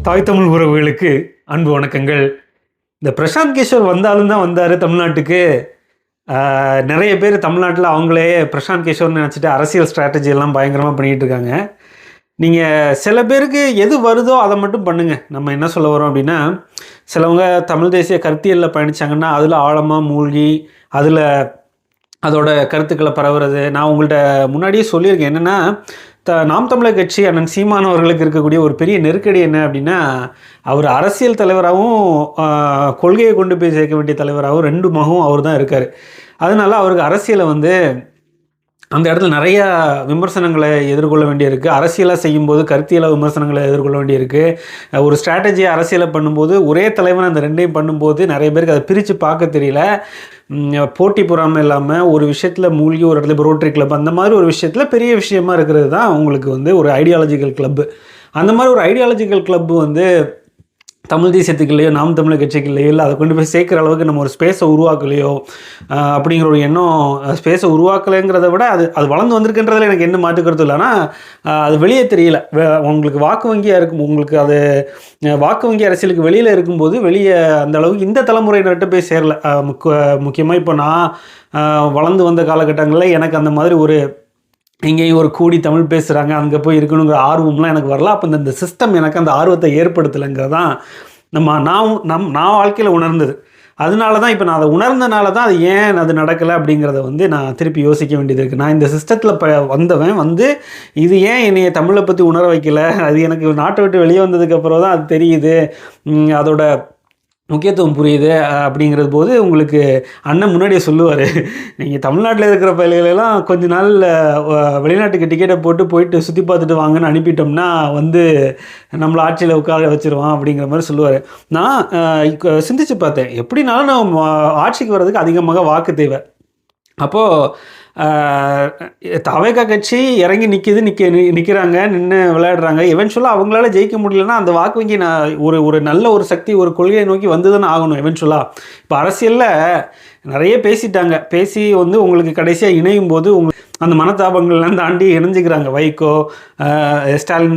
தாய் தமிழ் உறவுகளுக்கு அன்பு வணக்கங்கள். இந்த பிரசாந்த் கிஷோர் வந்தாலும் தான் வந்தார் தமிழ்நாட்டுக்கு. நிறைய பேர் தமிழ்நாட்டில் அவங்களே பிரசாந்த் கிஷோர்னு நினச்சிட்டு அரசியல் ஸ்ட்ராட்டஜி எல்லாம் பயங்கரமாக பண்ணிகிட்டு இருக்காங்க. நீங்கள் சில பேருக்கு எது வருதோ அதை மட்டும் பண்ணுங்கள். நம்ம என்ன சொல்ல வரோம் அப்படின்னா, சிலவங்க தமிழ் தேசிய கருத்தியலில் பயணித்தாங்கன்னா அதில் ஆழமாக மூழ்கி அதில் அதோட கருத்துக்களை பரவுறது. நான் உங்கள்கிட்ட முன்னாடியே சொல்லியிருக்கேன். என்னென்னா, நாம் தமிழர் கட்சி அண்ணன் சீமான் அவர்களுக்கு இருக்கக்கூடிய ஒரு பெரிய நெருக்கடி என்ன அப்படின்னா, அவர் அரசியல் தலைவராகவும் கொள்கையை கொண்டு போய் சேர்க்க வேண்டிய தலைவராகவும் ரெண்டு மகவும் அவர் தான் இருக்கார். அதனால அவருக்கு அரசியலை அந்த இடத்துல நிறையா விமர்சனங்களை எதிர்கொள்ள வேண்டியிருக்கு. அரசியலாக செய்யும்போது கருத்தியலாக விமர்சனங்களை எதிர்கொள்ள வேண்டியிருக்கு. ஒரு ஸ்ட்ராட்டஜியை அரசியலை பண்ணும்போது ஒரே தலைவன் அந்த ரெண்டையும் பண்ணும்போது நிறைய பேருக்கு அதை பிரித்து பார்க்க தெரியல. போட்டி பொறாமை இல்லாமல் ஒரு விஷயத்தில் மூழ்கி ஒரு இடத்துல ரோட்டரி கிளப் அந்த மாதிரி ஒரு விஷயத்தில் பெரிய விஷயமா இருக்கிறது தான் உங்களுக்கு ஒரு ஐடியாலஜிக்கல் கிளப்பு. அந்த மாதிரி ஒரு ஐடியாலஜிக்கல் கிளப்பு தமிழ் தேசியத்துக்குள்ளேயோ நாம் தமிழர் கட்சிக்குள்ளேயோ இல்லை அதை கொண்டு போய் சேர்க்குற அளவுக்கு நம்ம ஒரு ஸ்பேஸை உருவாக்கலையோ அப்படிங்கிற ஒரு எண்ணம். ஸ்பேஸை உருவாக்கலைங்கிறத விட அது வளர்ந்து வந்திருக்குன்றதில் எனக்கு என்ன மாற்றுக்கிறது இல்லைன்னா, அது வெளியே தெரியல. உங்களுக்கு வாக்கு வங்கியாக இருக்கும், உங்களுக்கு அது வாக்கு வங்கி அரசியலுக்கு வெளியில் இருக்கும்போது வெளியே அந்த அளவுக்கு இந்த தலைமுறையினர்கிட்ட போய் சேரலை. முக்கியமாக இப்போ நான் வளர்ந்து வந்த காலகட்டங்களில் எனக்கு அந்த மாதிரி ஒரு இங்கேயும் ஒரு கூடி தமிழ் பேசுகிறாங்க அங்கே போய் இருக்கணுங்கிற ஆர்வம்லாம் எனக்கு வரல. அப்போ இந்த சிஸ்டம் எனக்கு அந்த ஆர்வத்தை ஏற்படுத்தலைங்கிறதான் நான் வாழ்க்கையில் உணர்ந்தது. அதனால தான் இப்போ நான் அதை உணர்ந்தனால தான் அது ஏன் அது நடக்கலை அப்படிங்கிறத நான் திருப்பி யோசிக்க வேண்டியது இருக்குது. நான் இந்த சிஸ்டத்தில் வந்தவன் இது ஏன் என்னைய தமிழை பற்றி உணர வைக்கலை, அது எனக்கு நாட்டை விட்டு வெளியே வந்ததுக்கப்புறம் தான் அது தெரியுது, அதோட முக்கியத்துவம் புரியுது அப்படிங்கிறது போது உங்களுக்கு அண்ணன் முன்னாடியே சொல்லுவார், நீங்கள் தமிழ்நாட்டில் இருக்கிற பயில்களெல்லாம் கொஞ்ச நாள் வெளிநாட்டுக்கு டிக்கெட்டை போயிட்டு சுற்றி பார்த்துட்டு வாங்கன்னு அனுப்பிட்டோம்னா நம்மளை ஆட்சியில் உட்கார வச்சுருவான் அப்படிங்கிற மாதிரி சொல்லுவார். நான் சிந்திச்சு பார்த்தேன், எப்படினாலும் நம்ம ஆட்சிக்கு வர்றதுக்கு அதிகமாக வாக்கு தேவை. அப்போது தவேகா கட்சி இறங்கி நிற்கிறாங்க, நின்று விளையாடுறாங்க. எவென்ச்சுவலாக அவங்களால ஜெயிக்க முடியலன்னா அந்த வாக்கு வங்கி ஒரு நல்ல ஒரு சக்தி ஒரு கொள்கையை நோக்கி தானே ஆகணும் எவென்ச்சுவலாக. இப்போ அரசியலில் நிறைய பேசி உங்களுக்கு கடைசியாக இணையும் போது அந்த மனத்தாபங்கள்லாம் தாண்டி இணைஞ்சிக்கிறாங்க. வைகோ, ஸ்டாலின்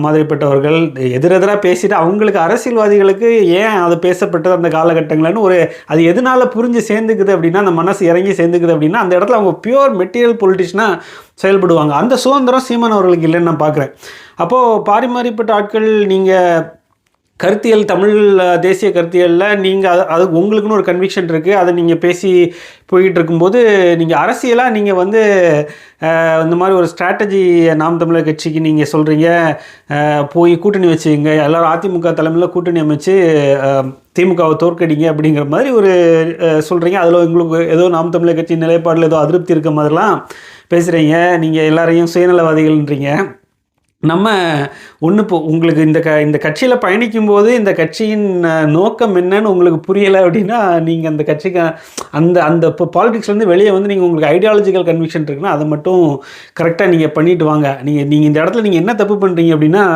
மாதிரிப்பட்டவர்கள் எதிரெதிராக பேசிட்டு அவங்களுக்கு அரசியல்வாதிகளுக்கு ஏன் அது பேசப்பட்டது அந்த காலகட்டங்கள்னு அது எதனால் புரிஞ்சு சேர்ந்துக்குது அப்படின்னா, அந்த மனசு இறங்கி சேர்ந்துக்குது அப்படின்னா அந்த இடத்துல அவங்க பியூர் மெட்டீரியல் பொலிட்டிஷனாக செயல்படுவாங்க. அந்த சுதந்திரம் சீமான் அவர்களுக்கு இல்லைன்னு நான் பார்க்குறேன். அப்போது பாரிமாறிப்பட்ட ஆட்கள் நீங்கள் கருத்தியல் தமிழ் தேசிய கருத்தியலில் நீங்கள் அது உங்களுக்குன்னு ஒரு கன்விக்ஷன் இருக்குது, அதை நீங்கள் பேசி போய்கிட்டு இருக்கும்போது நீங்கள் அரசியலாக நீங்கள் இந்த மாதிரி ஒரு ஸ்ட்ராட்டஜி நாம் தமிழர் கட்சிக்கு நீங்கள் சொல்கிறீங்க, போய் கூட்டணி வச்சுங்க, எல்லோரும் அதிமுக தலைமையில் கூட்டணி அமைச்சு திமுகவை தோற்கடிங்க அப்படிங்கிற மாதிரி சொல்கிறீங்க. அதில் உங்களுக்கு ஏதோ நாம் தமிழர் கட்சி நிலைப்பாடில் ஏதோ அதிருப்தி இருக்க மாதிரிலாம் பேசுகிறீங்க. நீங்கள் எல்லாரையும் சுயநலவாதிகள்ன்றீங்க. நம்ம இப்போ உங்களுக்கு இந்த கட்சியில் பயணிக்கும்போது இந்த கட்சியின் நோக்கம் என்னன்னு உங்களுக்கு புரியலை அப்படின்னா, நீங்கள் அந்த கட்சிக்கு அந்த இப்போ பாலிடிக்ஸ்லேருந்து வெளியே நீங்கள் உங்களுக்கு ஐடியாலஜிக்கல் கன்விக்ஷன் இருக்குன்னா அதை மட்டும் கரெக்டாக நீங்கள் பண்ணிட்டு வாங்க. நீங்கள் இந்த இடத்துல நீங்கள் என்ன தப்பு பண்ணுறீங்க அப்படின்னா,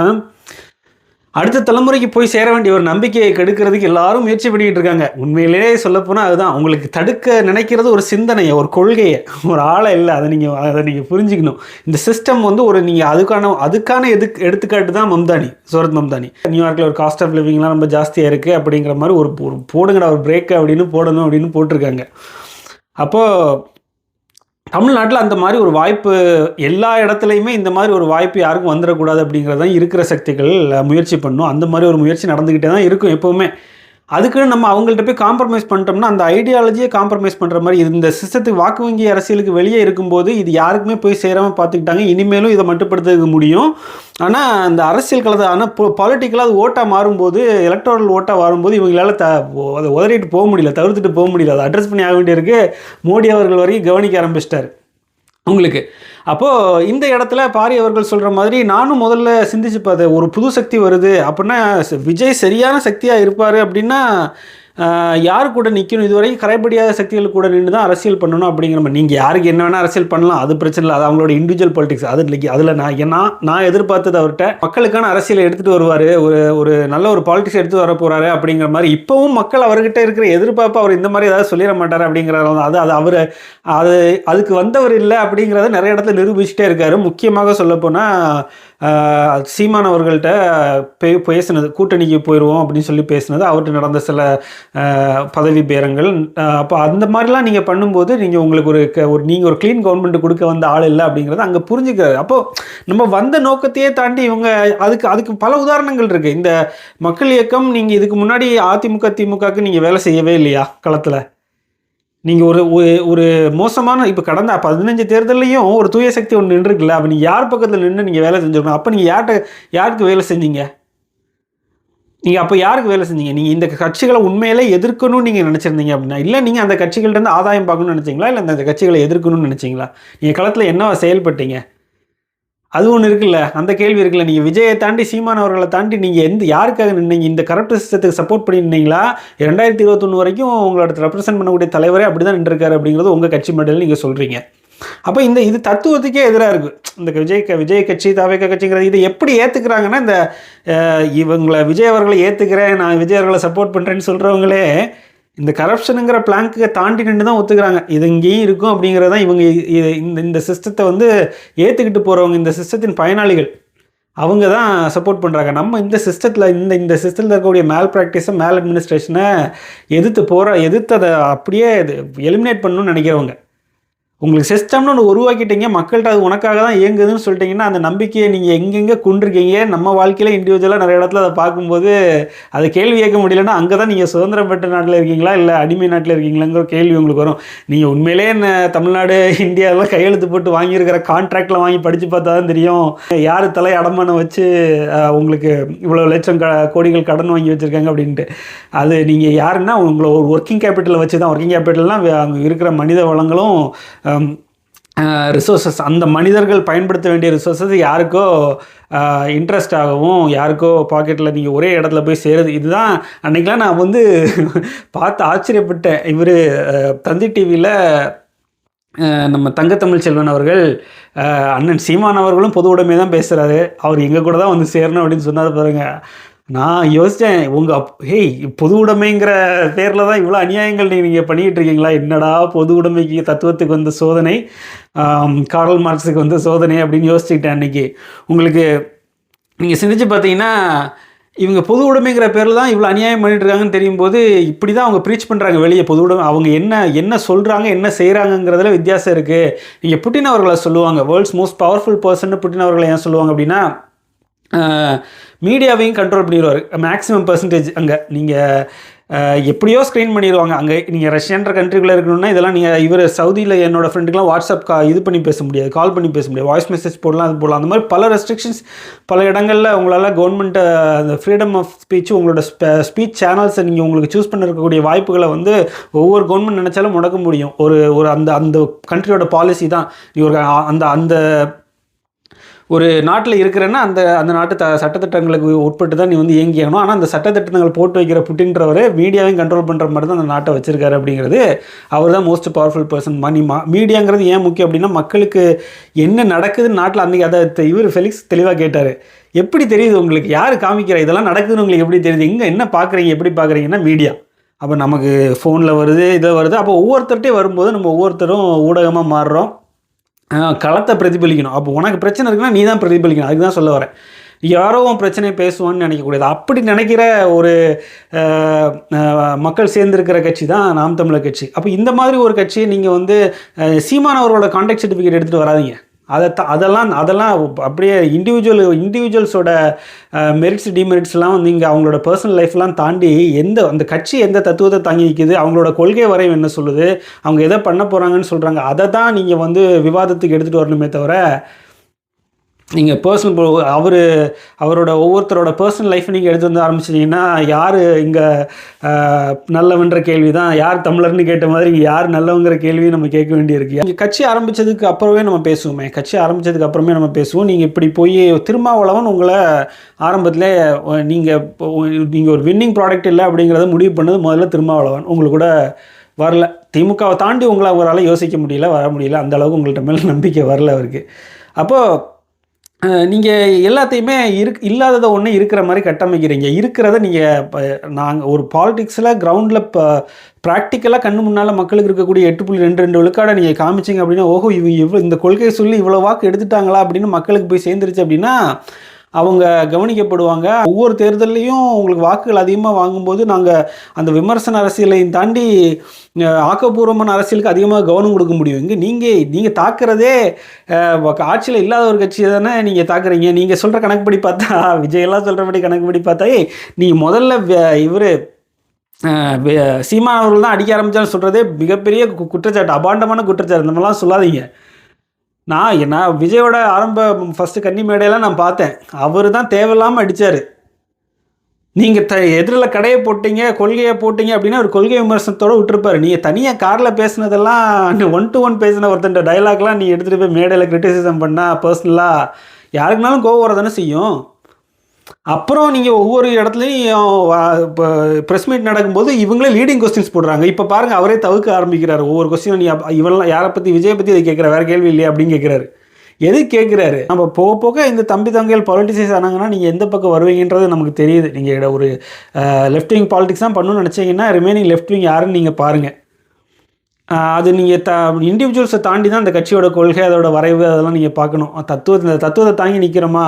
அடுத்த தலைமுறைக்கு போய் சேர வேண்டிய ஒரு நம்பிக்கையை கெடுக்கிறதுக்கு எல்லாரும் முயற்சி பண்ணிக்கிட்டு இருக்காங்க. உண்மையிலேயே சொல்லப்போனால் அதுதான் உங்களுக்கு தடுக்க நினைக்கிறது, ஒரு சிந்தனையை, ஒரு கொள்கையை, ஒரு ஆளை இல்லை. அதை நீங்கள் புரிஞ்சுக்கணும். இந்த சிஸ்டம் நீங்கள் அதுக்கான எடுத்துக்காட்டு தான் சூரத் மம்தானி. நியூயார்க்கில் ஒரு காஸ்ட் ஆஃப் லிவிங்லாம் ரொம்ப ஜாஸ்தியாக இருக்குது அப்படிங்கிற மாதிரி ஒரு போடுங்கடா ஒரு பிரேக் அப்படின்னு போடணும் அப்படின்னு போட்டிருக்காங்க. அப்போது தமிழ்நாட்டில் அந்த மாதிரி ஒரு வாய்ப்பு எல்லா இடத்துலையுமே இந்த மாதிரி ஒரு வாய்ப்பு யாருக்கும் வந்துடக்கூடாது அப்படிங்கிறது தான் இருக்கிற சக்திகள் முயற்சி பண்ணணும். அந்த மாதிரி ஒரு முயற்சி நடந்துக்கிட்டே தான் இருக்கும் எப்போவுமே. அதுக்குன்னு நம்ம அவங்கள்ட்ட போய் காம்ப்ரமைஸ் பண்ணிட்டோம்னா அந்த ஐடியாலஜியை காம்ப்ரமைஸ் பண்ணுற மாதிரி இந்த சிஸ்டத்துக்கு வாக்கு வங்கி அரசியலுக்கு வெளியே இருக்கும்போது இது யாருக்குமே போய் சேராமல் பார்த்துக்கிட்டாங்க. இனிமேலும் இதை மட்டுப்படுத்த முடியும். ஆனால் அந்த அரசியல் கலத்தை பொலிட்டிக்கலாக அது ஓட்டாக மாறும்போது, எலக்ட்ரல் ஓட்டாக வரும்போது இவங்களால அதை உதறிட்டு போக முடியல, தவிர்த்துட்டு போக முடியல. அதை அட்ரஸ் பண்ணி ஆக வேண்டியிருக்கு. மோடி அவர்கள் வரைக்கும் கவனிக்க ஆரம்பிச்சிட்டார் உங்களுக்கு. அப்போது இந்த இடத்துல பாரி அவர்கள் சொல்கிற மாதிரி நானும் முதல்ல சிந்திச்சு பார்த்தேன். ஒரு புது சக்தி வருது அப்படின்னா விஜய் சரியான சக்தியாக இருப்பார் அப்படின்னா யார் கூட நிற்கணும், இதுவரைக்கும் கரைப்படியாத சக்திகள் கூட நின்று தான் அரசியல் பண்ணணும் அப்படிங்கிற மாதிரி. நீங்கள் யாருக்கு என்ன வேணால் அரசியல் பண்ணலாம், அது பிரச்சனை இல்லை, அது அவங்களோட இண்டிவிஜுவல் பாலிடிக்ஸ். அதில் நான் எதிர்பார்த்தது அவர்கிட்ட மக்களுக்கான அரசியலை எடுத்துகிட்டு வருவார், ஒரு நல்ல ஒரு பாலிடிக்ஸ் எடுத்து வர போகிறாரு அப்படிங்கிற மாதிரி. இப்போவும் மக்கள் அவர்கிட்ட இருக்கிற எதிர்பார்ப்பு அவர் இந்த மாதிரி ஏதாவது சொல்லிட மாட்டார் அப்படிங்கிறாரு. அதுக்கு வந்தவர் இல்லை அப்படிங்கிறத நிறைய இடத்துல நிரூபிச்சுட்டே இருக்காரு. முக்கியமாக சொல்லப்போனால் சீமான் அவர்கள்ட்ட பேசினது, கூட்டணிக்கு போயிடுவோம் அப்படின்னு சொல்லி பேசினது, அவர்கிட்ட நடந்த சில பதவி பேரங்கள். அப்போ அந்த மாதிரிலாம் நீங்கள் பண்ணும்போது நீங்கள் உங்களுக்கு நீங்கள் ஒரு க்ளீன் கவர்மெண்ட் கொடுக்க வந்த ஆள் இல்லை அப்படிங்கிறது அங்கே புரிஞ்சுக்கிறாரு. அப்போது நம்ம வந்த நோக்கத்தையே தாண்டி இவங்க அதுக்கு பல உதாரணங்கள் இருக்குது. இந்த மக்கள் இயக்கம் நீங்கள் இதுக்கு முன்னாடி அதிமுக திமுகவுக்கு நீங்கள் வேலை செய்யவே இல்லையா களத்தில்? நீங்கள் ஒரு மோசமான இப்போ கடந்த 15 தேர்தலையும் ஒரு தூய சக்தி ஒன்று நின்றுருக்குல்ல, அப்போ நீங்கள் யார் பக்கத்தில் நின்று நீங்கள் வேலை செஞ்சுருக்கணும்? அப்போ நீங்கள் யாருக்கு வேலை செஞ்சீங்க? நீங்கள் அப்போ யாருக்கு வேலை செஞ்சீங்க? நீங்கள் இந்த கட்சிகளை உண்மையிலே எதிர்க்கணும்னு நீங்கள் நினச்சிருந்தீங்க அப்படின்னா, இல்லை நீங்கள் அந்த கட்சிகள்கிட்ட ஆதாயம் பார்க்கணும்னு நினச்சிங்களா, இல்லை அந்த கட்சிகளை எதிர்க்கணும்னு நினச்சிங்களா? நீங்கள் களத்தில் என்ன செயல்பட்டீங்க? அது ஒன்று இருக்குல்ல, அந்த கேள்வி இருக்குல்ல. நீங்கள் விஜயை தாண்டி சீமான் அவர்களை தாண்டி நீங்கள் யாருக்காக நின்னீங்க? இந்த கரப்ட் சிஸ்டத்துக்கு சப்போர்ட் பண்ணியிருந்தீங்களா? 2021 வரைக்கும் உங்களோட ரெப்ரசென்ட் பண்ணக்கூடிய தலைவரே அப்படி தான் நின்றுருக்காரு அப்படிங்கிறது உங்கள் கட்சி மட்டும் நீங்கள் சொல்கிறீங்க. அப்போ இது தத்துவத்துக்கே எதிராக இருக்குது. இந்த விஜய் கட்சி தாவேக கட்சிங்கிறது இதை எப்படி ஏற்றுக்கிறாங்கன்னா, இந்த விஜய் அவர்களை ஏற்றுக்கிறேன், நான் விஜய் அவர்களை சப்போர்ட் பண்ணுறேன்னு சொல்கிறவங்களே இந்த கரப்ஷனுங்கிற பிளாங்க்கு தாண்டி நின்று தான் ஒத்துக்கிறாங்க. இது இங்கேயும் இருக்கும் அப்படிங்கிறதான் இவங்க இந்த சிஸ்டத்தை ஏற்றுக்கிட்டு போகிறவங்க, இந்த சிஸ்டத்தின் பயனாளிகள் அவங்க தான் சப்போர்ட் பண்ணுறாங்க. நம்ம இந்த சிஸ்டத்தில் இந்த சிஸ்டத்தில் இருக்கக்கூடிய மேல் ப்ராக்டிஸை, மேல் அட்மினிஸ்ட்ரேஷனை எதிர்த்து அதை அப்படியே எலிமினேட் பண்ணணும்னு நினைக்கிறவங்க. உங்களுக்கு சிஸ்டம்னு ஒன்று உருவாக்கிட்டீங்க, மக்கள்கிட்ட அது உனக்காக தான் இயங்குதுன்னு சொல்லிட்டீங்கன்னா, அந்த நம்பிக்கையை நீங்கள் எங்கெங்கே கொண்டிருக்கீங்க. நம்ம வாழ்க்கையில் இண்டிவிஜுவலாக நிறைய இடத்துல அதை பார்க்கும்போது அதை கேள்வி கேட்க முடியலன்னா, அங்கே தான் நீங்கள் சுதந்திரம் பெற்ற நாட்டில் இருக்கீங்களா இல்லை அடிமை நாட்டில் இருக்கீங்களாங்கிற கேள்வி உங்களுக்கு வரும். நீங்கள் உண்மையிலே தமிழ்நாடு இந்தியாவில் கையெழுத்து போட்டு வாங்கியிருக்கிற கான்ட்ராக்டில் வாங்கி படித்து பார்த்தா தான் தெரியும் யார் தலை அடமானம் வச்சு உங்களுக்கு இவ்வளோ லட்சம் கோடிகள் கடன் வாங்கி வச்சுருக்காங்க அப்படின்ட்டு. அது நீங்கள் யாருன்னா உங்களை ஒரு ஒர்க்கிங் கேபிட்டலை வச்சு தான். ஒர்க்கிங் கேபிட்டல்னால் அங்கே இருக்கிற மனித வளங்களும் ரிசோர்ஸஸ், அந்த மனிதர்கள் பயன்படுத்த வேண்டிய ரிசோர்ஸஸ் யாருக்கோ இன்ட்ரெஸ்ட் ஆகவும் யாருக்கோ பாக்கெட்டில் நீங்கள் ஒரே இடத்துல போய் சேருது. இதுதான் அன்றைக்கெலாம் நான் பார்த்து ஆச்சரியப்பட்டேன். இவர் தந்தி டிவியில் நம்ம தங்கத்தமிழ் செல்வன் அவர்கள் அண்ணன் சீமான் அவர்களும் பொது உடைமை தான் பேசுகிறாரு, அவர் எங்கள் கூட தான் சேரணும் அப்படின்னு சொன்னார் பாருங்கள். நான் யோசித்தேன், பொது உடைமைங்கிற பேரில் தான் இவ்வளோ அநியாயங்கள் நீங்கள் பண்ணிக்கிட்டு இருக்கீங்களா? என்னடா பொது உடைமைக்கு தத்துவத்துக்கு சோதனை, கார்ல் மார்க்ஸுக்கு சோதனை அப்படின்னு யோசிச்சுக்கிட்டேன் அன்றைக்கி. உங்களுக்கு நீங்கள் சிந்திச்சு பார்த்தீங்கன்னா, இவங்க பொது உடைமைங்கிற பேரில் தான் இவ்வளோ அநியாயம் பண்ணிட்டு இருக்காங்கன்னு தெரியும் போது இப்படி தான் அவங்க ப்ரீச் பண்ணுறாங்க வெளியே பொது உடைமை. அவங்க என்ன சொல்கிறாங்க, என்ன செய்கிறாங்கங்கிறதுல வித்தியாசம் இருக்குது. நீங்கள் புட்டின் அவர்களை சொல்லுவாங்க world's most powerful person. Putin அவர்களை ஏன் சொல்லுவாங்க அப்படின்னா, மீடியாவையும் கண்ட்ரோல் பண்ணிடுவார் மேக்ஸிமம் பர்சன்டேஜ். அங்கே நீங்கள் எப்படியோ ஸ்க்ரீன் பண்ணிடுவாங்க. அங்கே நீங்கள் ரஷ்யான்ற கண்ட்ரிக்குள்ளே இருக்கணும்னா இதெல்லாம் நீங்கள் சவுதியில் என்னோடய ஃப்ரெண்டுக்கெலாம் வாட்ஸ்அப் இது பண்ணி பேச முடியாது, கால் பண்ணி பேச முடியாது, வாய்ஸ் மெசேஜ் போடலாம், அது போடலாம். அந்த மாதிரி பல ரெஸ்ட்ரிக்ஷன்ஸ் பல இடங்களில் உங்களால் கவர்மெண்ட்டை அந்த ஃப்ரீடம் ஆஃப் ஸ்பீச், உங்களோட ஸ்பீச் சேனல்ஸை நீங்கள் உங்களுக்கு சூஸ் பண்ண இருக்கக்கூடிய வாய்ப்புகளை ஒவ்வொரு கவர்மெண்ட் நினச்சாலும் முடக்க முடியும். ஒரு அந்த கண்ட்ரியோட பாலிசி தான். ஒரு அந்த ஒரு நாட்டில் இருக்கிறேன்னா அந்த நாட்டு சட்டத்திட்டங்களுக்கு உட்பட்டு தான் நீ இயங்கியாகணும். ஆனால் அந்த சட்டத்திட்டங்கள் போட்டு வைக்கிற புட்டின்றவரே மீடியாவையும் கண்ட்ரோல் பண்ணுற மாதிரி தான் அந்த நாட்டை வச்சிருக்காரு அப்படிங்கிறது. அவர் தான் மோஸ்ட் பவர்ஃபுல் பர்சன். மீடியாங்கிறது ஏன் முக்கியம் அப்படின்னா, மக்களுக்கு என்ன நடக்குதுன்னு நாட்டில் அன்றைக்கி அதை இவர் ஃபெலிக்ஸ் தெளிவாக கேட்டார். எப்படி தெரியுது உங்களுக்கு? யார் காமிக்கிறா? இதெல்லாம் நடக்குதுன்னு உங்களுக்கு எப்படி தெரியுது? இங்கே என்ன பார்க்குறீங்க, எப்படி பார்க்குறீங்கன்னா மீடியா. அப்போ நமக்கு ஃபோனில் வருது, இதில் வருது. அப்போ ஒவ்வொருத்தர்கிட்டே வரும்போது நம்ம ஒவ்வொருத்தரும் ஊடகமாக மாறுறோம். களத்தை பிரதிபலிக்கணும். அப்போ உனக்கு பிரச்சனை இருக்குன்னா நீ தான் பிரதிபலிக்கணும். அதுக்கு தான் சொல்ல வரேன். யாரோ பிரச்சனையை பேசுவான்னு நினைக்கக்கூடாது. அப்படி நினைக்கிற ஒரு மக்கள் சேர்ந்துருக்கிற கட்சி தான் நாம் தமிழர் கட்சி. அப்போ இந்த மாதிரி ஒரு கட்சியை நீங்கள் சீமான் அவரோட கான்டாக்ட் சர்டிஃபிகேட் எடுத்துகிட்டு வராதிங்க. அதெல்லாம் அப்படியே இண்டிவிஜுவல்ஸோட மெரிட்ஸ் டிமெரிட்ஸ்லாம் நீங்கள் அவங்களோட பர்சனல் லைஃப்லாம் தாண்டி அந்த கட்சி எந்த தத்துவத்தை தாங்கி நிற்கிது, அவங்களோட கொள்கை வரையும் என்ன சொல்லுது, அவங்க எதை பண்ண போகிறாங்கன்னு சொல்கிறாங்க, அதை தான் நீங்கள் விவாதத்துக்கு எடுத்துகிட்டு வரணுமே தவிர, நீங்கள் அவரோட ஒவ்வொருத்தரோட பர்சனல் லைஃப் நீங்கள் எடுத்து ஆரம்பிச்சிட்டிங்கன்னா, யார் இங்கே நல்லவன்ற கேள்வி தான், யார் தமிழர்னு கேட்ட மாதிரி யார் நல்லவங்கிற கேள்வியும் நம்ம கேட்க வேண்டியிருக்கு. இங்கே கட்சி ஆரம்பித்ததுக்கு அப்புறமே நம்ம பேசுவோம். நீங்கள் இப்படி போய் திருமாவளவன் உங்களை ஆரம்பத்தில் நீங்கள் ஒரு வின்னிங் ப்ராடக்ட் இல்லை அப்படிங்கிறத முடிவு பண்ணது முதல்ல திருமாவளவன். உங்களுக்கு கூட வரல, திமுகவை தாண்டி உங்களை அவரால் யோசிக்க முடியல, வர முடியல, அந்தளவுக்கு உங்கள்கிட்ட மேலே நம்பிக்கை வரல அவருக்கு. அப்போது நீங்கள் எல்லாத்தையுமே இல்லாததை ஒன்று இருக்கிற மாதிரி கட்டமைக்கிறீங்க. இருக்கிறத நீங்கள் இப்போ நாங்கள் ஒரு பாலிடிக்ஸில் கிரவுண்டில் இப்போ ப்ராக்டிக்கலாக கண்ணு முன்னால் மக்களுக்கு இருக்கக்கூடிய 8.22 விழுக்காடை நீங்கள் காமிச்சிங்க அப்படின்னா, ஓஹோ இவ்வளோ இந்த கொள்கையை சொல்லி இவ்வளோ வாக்கு எடுத்துட்டாங்களா அப்படின்னு மக்களுக்கு போய் சேர்ந்துருச்சு அப்படின்னா அவங்க கவனிக்கப்படுவாங்க. ஒவ்வொரு தேர்தல்லையும் உங்களுக்கு வாக்குகள் அதிகமாக வாங்கும்போது நாங்கள் அந்த விமர்சன அரசியலையும் தாண்டி ஆக்கப்பூர்வமான அரசியலுக்கு அதிகமாக கவனம் கொடுக்க முடியும். இங்கே நீங்கள் தாக்குறதே ஆட்சியில் இல்லாத ஒரு கட்சியை தானே நீங்கள் தாக்குறீங்க. நீங்கள் சொல்கிற கணக்குப்படி பார்த்தா, விஜயெல்லாம் சொல்கிறபடி கணக்குப்படி பார்த்தா, நீங்கள் முதல்ல இவர் சீமான் அவர்கள் தான் அடிக்க ஆரம்பித்தாலும் சொல்கிறதே மிகப்பெரிய குற்றச்சாட்டு, அபாண்டமான குற்றச்சாட்டு. இந்த மாதிரிலாம் சொல்லாதீங்க. நான் விஜயோட ஃபஸ்ட்டு கன்னி மேடையெல்லாம் நான் பார்த்தேன். அவர் தான் தேவையில்லாமல் அடித்தார். நீங்கள் எதிரில் கடையை போட்டிங்க, கொள்கையை போட்டிங்க அப்படின்னா ஒரு கொள்கை விமர்சனத்தோடு விட்டுருப்பார். நீங்கள் தனியாக காரில் பேசுனதெல்லாம் 1-to-1 பேசின ஒருத்தன் டைலாக்லாம் நீ எடுத்துகிட்டு போய் மேடையில் கிரிட்டிசிசம் பண்ணால் பர்சனலாக யாருக்குனாலும் கோவம் வர தானே செய்யும். அப்புறம் நீங்கள் ஒவ்வொரு இடத்துலையும் இப்போ ப்ரெஸ் மீட் நடக்கும்போது இவங்களே லீடிங் கொஸ்டின்ஸ் போடுறாங்க. இப்போ பாருங்கள், அவரே தவிர்க்க ஆரம்பிக்கிறார். ஒவ்வொரு கொஸ்டினும் நீ இவெல்லாம் யாரை பற்றி, விஜயை பற்றி இதை கேட்குற, வேறு கேள்வி இல்லையா அப்படின்னு கேட்குறாரு. எது கேட்குறாரு? நம்ம போக போக இந்த தம்பி தங்கைகள் பாலிட்டிசைஸ் ஆனாங்கன்னா நீங்கள் எந்த பக்கம் வருவீங்கன்றது நமக்கு தெரியுது. நீங்கள் ஒரு லெஃப்ட் விங் பாலிட்டிக்ஸ் தான் பண்ணணும்னு நினச்சிங்கன்னா ரிமைனிங் லெஃப்ட் விங் யாருன்னு நீங்கள் பாருங்கள். அது நீங்கள் இண்டிவிஜுவல்ஸை தாண்டி தான் அந்த கட்சியோட கொள்கை, அதோட வரைவு, அதெல்லாம் நீங்கள் பார்க்கணும். தத்துவத்தை தாங்கி நிற்கிறோமா?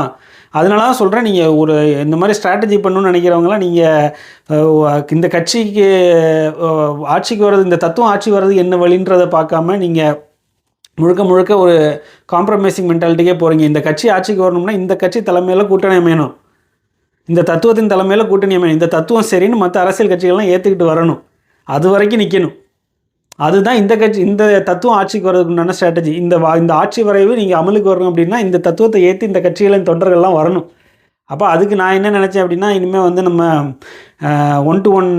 அதனால தான் சொல்கிறேன், நீங்கள் ஒரு இந்த மாதிரி ஸ்ட்ராட்டஜி பண்ணணும்னு நினைக்கிறவங்களாம் நீங்கள் இந்த கட்சிக்கு ஆட்சிக்கு வர்றது, இந்த தத்துவம் ஆட்சி வர்றது என்ன வழின்றதை பார்க்காம நீங்கள் முழுக்க ஒரு காம்ப்ரமைசிங் மென்டாலிட்டிக்கே போகிறீங்க. இந்த கட்சி ஆட்சிக்கு வரணும்னா இந்த கட்சி தலைமையில் கூட்டணி அமையணும், இந்த தத்துவத்தின் தலைமையில் கூட்டணி அமையணும், இந்த தத்துவம் சரின்னு மற்ற அரசியல் கட்சிகள்லாம் ஏற்றுக்கிட்டு வரணும், அது வரைக்கும் நிற்கணும். அதுதான் இந்த தத்துவம் ஆட்சிக்கு வர்றதுக்கு உண்டான ஸ்ட்ராட்டஜி. இந்த ஆட்சி வரைவு நீங்கள் அமலுக்கு வரணும் அப்படின்னா இந்த தத்துவத்தை ஏற்றி இந்த கட்சிகளின் தொண்டர்கள்லாம் வரணும். அப்போ அதுக்கு நான் என்ன நினச்சேன் அப்படின்னா, இனிமேல் நம்ம 1-to-1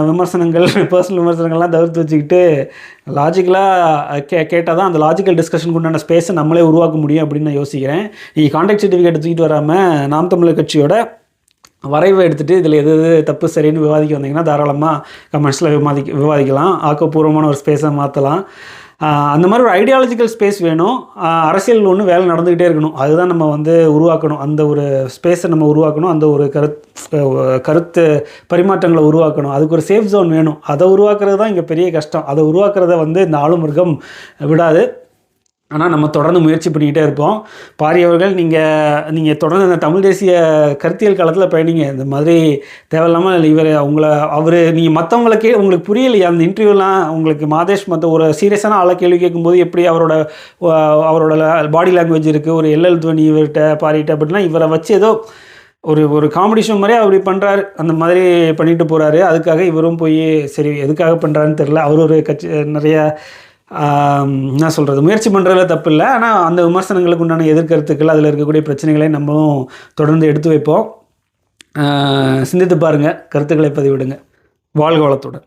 விமர்சனங்கள், பர்சனல் விமர்சனங்கள்லாம் தவிர்த்து வச்சுக்கிட்டு லாஜிக்கலாக கேட்டால் தான் அந்த லாஜிக்கல் டிஸ்கஷனுக்கு உண்டான ஸ்பேஸை நம்மளே உருவாக்க முடியும் அப்படின்னு நான் யோசிக்கிறேன். நீங்கள் கான்டாக்ட் சர்டிஃபிகேட் தூக்கிட்டு வராமல் நாம் தமிழர் கட்சியோட வரைவை எடுத்துகிட்டு இதில் எது தப்பு சரின்னு விவாதிக்க வந்தீங்கன்னா தாராளமாக கமெண்ட்ஸில் விவாதிக்கலாம். ஆக்கப்பூர்வமான ஒரு ஸ்பேஸை மாற்றலாம். அந்த மாதிரி ஒரு ஐடியாலஜிக்கல் ஸ்பேஸ் வேணும். அரசியல் ஒன்று வேலை நடந்துக்கிட்டே இருக்கணும். அதுதான் நம்ம உருவாக்கணும். அந்த ஒரு ஸ்பேஸை நம்ம உருவாக்கணும். அந்த ஒரு கருத்து பரிமாற்றங்களை உருவாக்கணும். அதுக்கு ஒரு சேஃப் ஜோன் வேணும். அதை உருவாக்குறது தான் இங்கே பெரிய கஷ்டம். அதை உருவாக்குறத இந்த ஆளும் வர்க்கம் விடாது. ஆனால் நம்ம தொடர்ந்து முயற்சி பண்ணிக்கிட்டே இருப்போம். பாரியவர்கள், நீங்கள் தொடர்ந்து இந்த தமிழ் தேசிய கருத்தியல் காலத்தில் பயணிங்க. இந்த மாதிரி தேவையில்லாமல் நீங்கள் மற்றவங்களுக்கே உங்களுக்கு புரியலையா அந்த இன்டர்வியூலாம்? உங்களுக்கு மாதேஷ் ஒரு சீரியஸான ஆளை கேள்வி கேட்கும்போது எப்படி அவரோட பாடி லாங்குவேஜ் இருக்குது, ஒரு எல்எல் துவனி இவர்கிட்ட பாரிட்ட அப்படின்னா இவரை வச்சு ஏதோ ஒரு காமெடி ஷோ மாதிரியே அப்படி பண்ணுறாரு. அந்த மாதிரி பண்ணிட்டு போகிறாரு. அதுக்காக இவரும் போய் சரி எதுக்காக பண்ணுறாருன்னு தெரில. அவர் ஒரு கட்சி நிறைய என்ன சொல்கிறது, முயற்சி பண்ணுறதுல தப்பு இல்லை. ஆனால் அந்த விமர்சனங்களுக்கு உண்டான எதிர்கருத்துக்கள், அதில் இருக்கக்கூடிய பிரச்சனைகளை நம்மளும் தொடர்ந்து எடுத்து வைப்போம். சிந்தித்து பாருங்கள், கருத்துக்களை பதிவிடுங்க. வாழ்க வளத்துடன்.